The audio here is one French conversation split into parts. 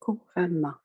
couramment.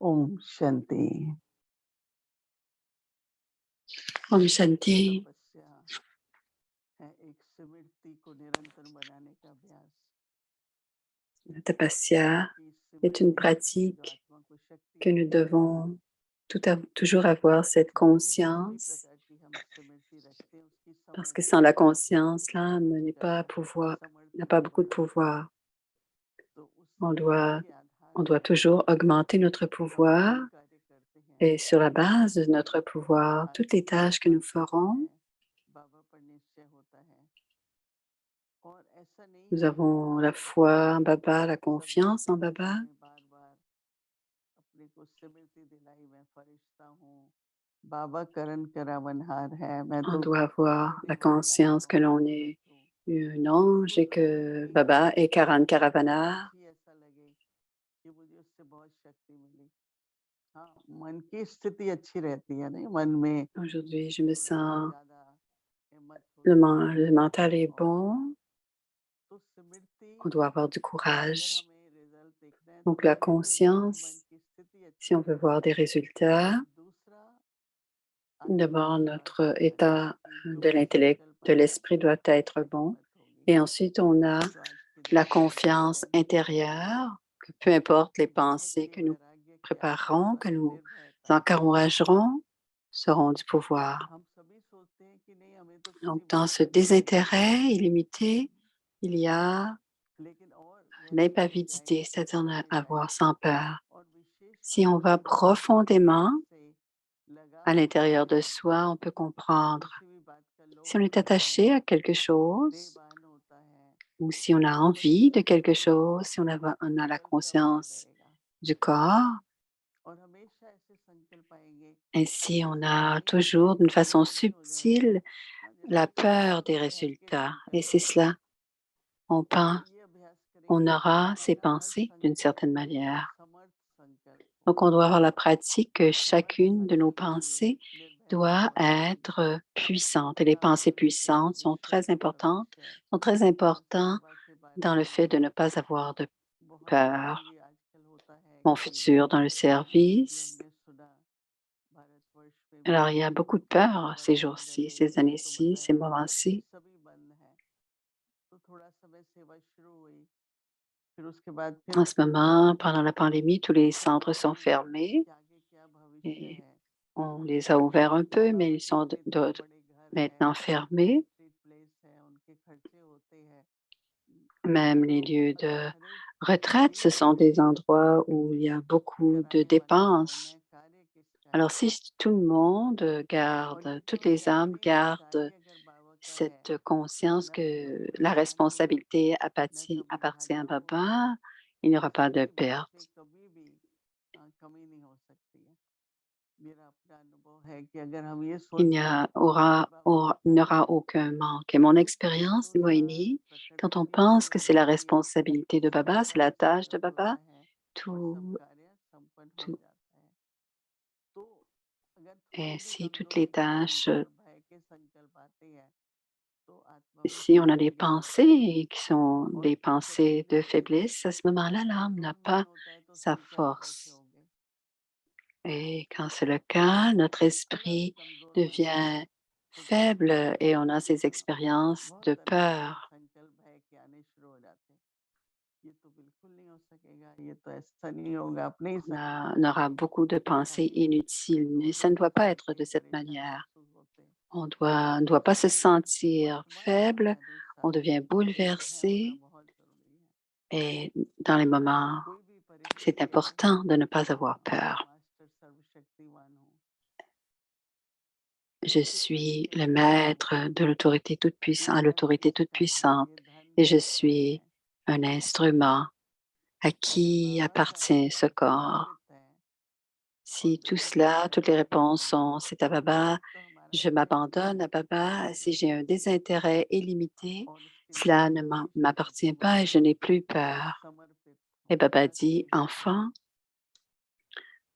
Om Shanti. Om Shanti. तपस्या है एक स्मृति को निरंतर बनाने का अभ्यास। La tapasya कि est une स्मृति जो pratique आत्मा को शक्ति que nous देती है, devons toujours avoir cette जो भी किसी भी conscience, प्रकार की हम स्मृति रखते हैं उसकी parce que समर्थ sans la conscience, l'âme वृद्धि करना n'a समर्थी pas को beaucoup de बढ़ाना। pouvoir. तो उस On स्मृति doit, के आधार on पर doit toujours augmenter notre जब हम pouvoir कोई कार्य करते हैं et sur la base de notre तो pouvoir, toutes les tâches que nous आत्मविश्वास बढ़ता ferons, है, बाबा पर निश्चय होता है। और ऐसा नहीं nous है कि avons la हमारे foi en Baba, la सभी confiance en स्थितियों Baba. में बार बार अपने को स्मृति दिलाई मैं फरिश्ता हूँ, बाबा करण करावनहार है, मैं On तो doit avoir देने la के लिए आया conscience que हूँ l'on शाश्वत est हूँ। un ange तो et जब भी que कहीं Baba est Karan कुछ Karavana. ही ऐसा लगे कि मुझे उससे बहुत शक्ति मिली, हाँ मन की स्थिति अच्छी रहती है, नहीं मन में Aujourd'hui, je me थोड़ा सा sens, ज्यादा हिम्मत होती है le mental est और bon, तो स्मृति on doit avoir du का अगर courage. हमें रिजल्ट देखना है तो Donc la पहले तो ये है कि मन conscience, की स्थिति si अच्छी on veut हो, voir des résultats, दूसरा d'abord आत्मविश्वास notre बढ़ना चाहिए état कि जो de भी l'intellect, संकल्प de आएगा l'esprit doit être उससे bon. हिम्मत होगी, Et ensuite, on a जो आज के दिन la का संकल्प confiance है। intérieure, que peu importe les बहुत pensées ही que nous वैराग्य की préparerons, आत्मविश्वास que nous निर्भयता, encouragerons, seront du pouvoir. हम सभी सोचते हैं कि नहीं हमें तो Donc, किसी dans बात ce का डर नहीं है, désintérêt illimité, il y a लेकिन और गहराई में l'impavidité, जाएंगे तो c'est-à-dire समझ avoir जाएंगे sans peur. और विशेष Si on रूप va से जब profondément से à लगाव होता l'intérieur है, de soi, on peut comprendre. किसी भी बात का Si on लोभ est होता है, attaché à quelque chose, देहभान होता है, ou si on a तो सब envie de quelque Smriti chose, si on a la संकल्प का बल conscience रहेगा du corps, और हमेशा ऐसे संकल्प आएंगे ainsi on जिसमें a भय toujours d'une façon समाप्ति हो जाएगी, subtile हाँ la जैसे peur des भय के résultats. Et संकल्प c'est आते cela, हैं। on तो pense, ये अभ्यास on करेंगे कि aura ces हमारा हर pensées d'une संकल्प certaine हो manière. समर्थ संकल्प हो, Donc on doit avoir la pratique que Samarth chacune de nos संकल्प के लिए pensées निर्भयता doit होनी चाहिए, être puissante. Et les त्याग pensées होने चाहिए, puissantes निश्चलता importantes, भविष्य, sont très जैसे importantes बाबा के बारे dans में le fait हमें de ne pas avoir de बहुत बार peur. ये आजकल होता है Mon कि futur dans le कहीं भी service. हमने सुना भारतवर्ष में भी Alors, il y a beaucoup de peur ces बड़ा jours-ci, संकट ces जैसे तो années-ci, ces बताया कि moments-ci. सभी बंद है, तो थोड़ा समय सेवा शुरू हुई, फिर उसके बाद फिर En ce moment, pendant la pandémie, tous les centres sont शांति fermés कि आगे क्या भविष्य et है। on les a ouverts un peu, mais बाबा ils के sont अपने 2 बड़े घर maintenant हैं, fermés. रिट्रीट प्लेस है, उनके खर्चे होते हैं। Même les तो lieux अगर de हर एक retraite, ce चीज़ sont में des endroits où il y a beaucoup de कराने वाला कौन है, dépenses. कार्य किसका Alors, है? si tout le monde और ये garde, तो toutes हम les âmes जानते हैं कि gardent कार्य अगर बाबा का है, cette conscience मैं तो que la परेशान हूँ, responsabilité मैं कभी appartient à भाजपा हूँ, Baba, il n'y aura pas de किसी बात में perte. कभी भी कमी नहीं हो सकती है। मेरा अपना अनुभव है कि अगर हम ये Il सोच लें कि बाबा का il n'y कार्य aura है, aucun manque. Et mon तो expérience de संपूर्णता Moini, प्रकट quand on होनी चाहिए pense que और c'est la जब ये responsabilité de Baba, c'est la सच्चाई tâche de जागृत Baba, होता है और सब tout, कार्य संपन्न हो tout, जाता है। तो अगर थोड़ी भी ainsi toutes les कमजोरी है tâches. अंदर भय के संकल्प आते हैं तो Si on आत्मविश्वास a des गिरता है pensées qui sont और des फिर pensées कठिन de रहती है। faiblesse, à ce moment-là, l'âme n'a pas क्रोधमान होता है तो sa संकल्प कैसे force. होंगे? Et quand c'est le cas, notre अगर हम esprit कमजोर मन हैं devient तो धीरे faible धीरे et on a ces expériences बहुत de तरह के peur. संकल्प भय के आने शुरू हो जाते हैं। ये तो बिल्कुल नहीं हो सकेगा, ये तो ऐसा नहीं होगा, अपने ही On aura beaucoup de pensées चाहिए, inutiles, तो mais ça ne धीरे doit pas धीरे être de कहीं cette परेशान manière. महसूस होते हैं। On ne doit pas se sentir वर्तमान समय faible, on अनुसार devient निर्भय होना bouleversé बहुत जरूरी है। et dans les moments, कोई भी c'est परिस्थिति हो, important de ne pas avoir peur. Master सर्वशक्तिमान हो, Je suis le maître de l'autorité toute-puissante, à l'autorité toute-puissante et je suis un instrument à qui appartient ce corps. Si tout cela, toutes les réponses sont c'est à Baba, je m'abandonne à Baba. Si j'ai un désintérêt illimité, cela ne m'appartient pas et je n'ai plus peur. Et Baba dit, enfant,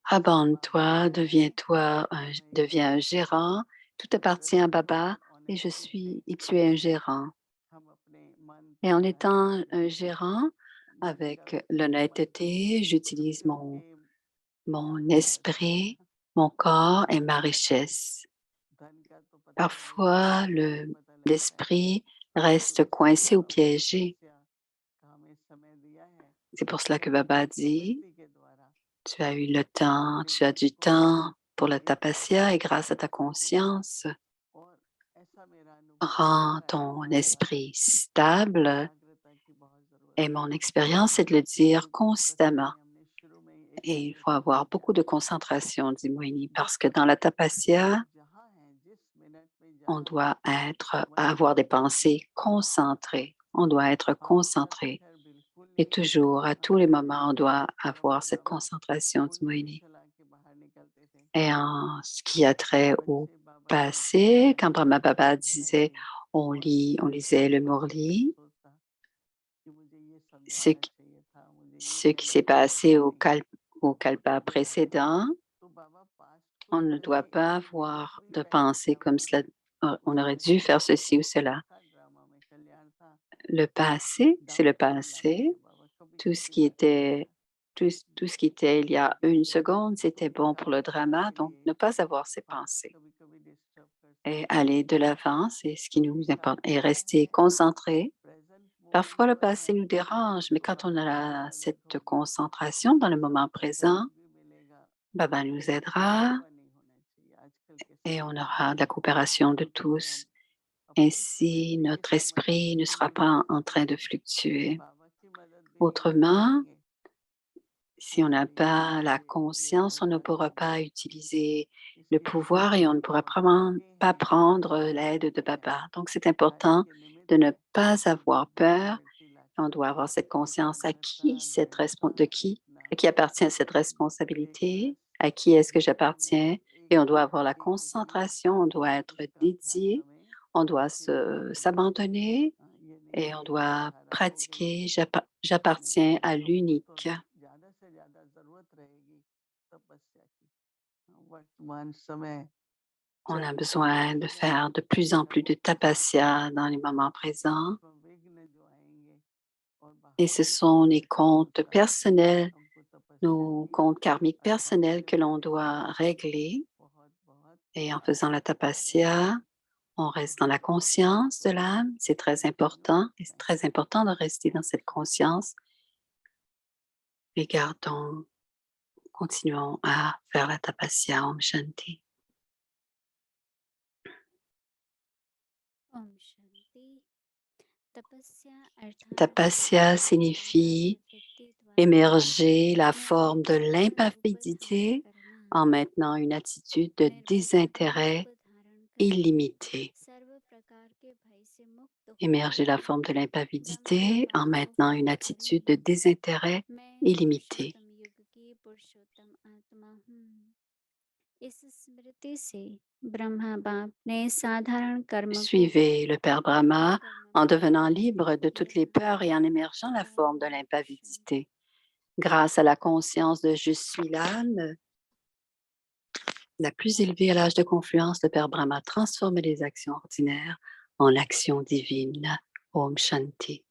abandonne-toi, deviens un gérant. Tout appartient à Baba et tu es un gérant. Et en étant un gérant, avec l'honnêteté, j'utilise mon esprit, mon corps et ma richesse. Parfois, l'esprit reste coincé ou piégé. C'est pour cela que Baba dit, tu as eu le temps, tu as du temps pour la tapasya et grâce à ta conscience, rends ton esprit stable. Et mon expérience, c'est de le dire constamment. Et il faut avoir beaucoup de concentration, dit Moini, parce que dans la tapasya, on doit avoir des pensées concentrées. On doit être concentré. Et toujours, à tous les moments, on doit avoir cette concentration, dit Moini. Et en ce qui a trait au passé, quand Brahma Baba disait on lisait le Murli, ce qui, ce qui s'est passé au kalpa précédent, on ne doit pas avoir de pensée comme cela. On aurait dû faire ceci ou cela. Le passé, c'est le passé. Tout ce qui était, tout ce qui était il y a une seconde, c'était bon pour le drama. Donc, ne pas avoir ces pensées et aller de l'avant, c'est ce qui nous importe. Et rester concentré. Parfois, le passé nous dérange, mais quand on a cette concentration dans le moment présent, Baba nous aidera et on aura de la coopération de tous. Ainsi, notre esprit ne sera pas en train de fluctuer. Autrement, si on n'a pas la conscience, on ne pourra pas utiliser le pouvoir et on ne pourra pas prendre l'aide de Baba. Donc, c'est important de ne pas avoir peur. On doit avoir cette conscience à qui appartient cette responsabilité, à qui est-ce que j'appartiens, et on doit avoir la concentration, on doit être dédié, on doit s'abandonner et on doit pratiquer. J'appartiens à l'unique. On a besoin de faire de plus en plus de tapasya dans les moments présents. Et ce sont les comptes personnels, nos comptes karmiques personnels que l'on doit régler. Et en faisant la tapasya, on reste dans la conscience de l'âme. C'est très important. Et c'est très important de rester dans cette conscience. Et continuons à faire la tapasya. Om Shanti. Om Shanti. Tapasya signifie émerger la forme de l'impavidité en maintenant une attitude de désintérêt illimité. Émerger la forme de l'impavidité en maintenant une attitude de désintérêt illimité. Suivez le Père Brahma en devenant libre de toutes les peurs et en émergeant la forme de l'impavidité. Grâce à la conscience de je suis l'âme, la plus élevée à l'âge de confluence, le Père Brahma transforme les actions ordinaires en actions divines. Om Shanti.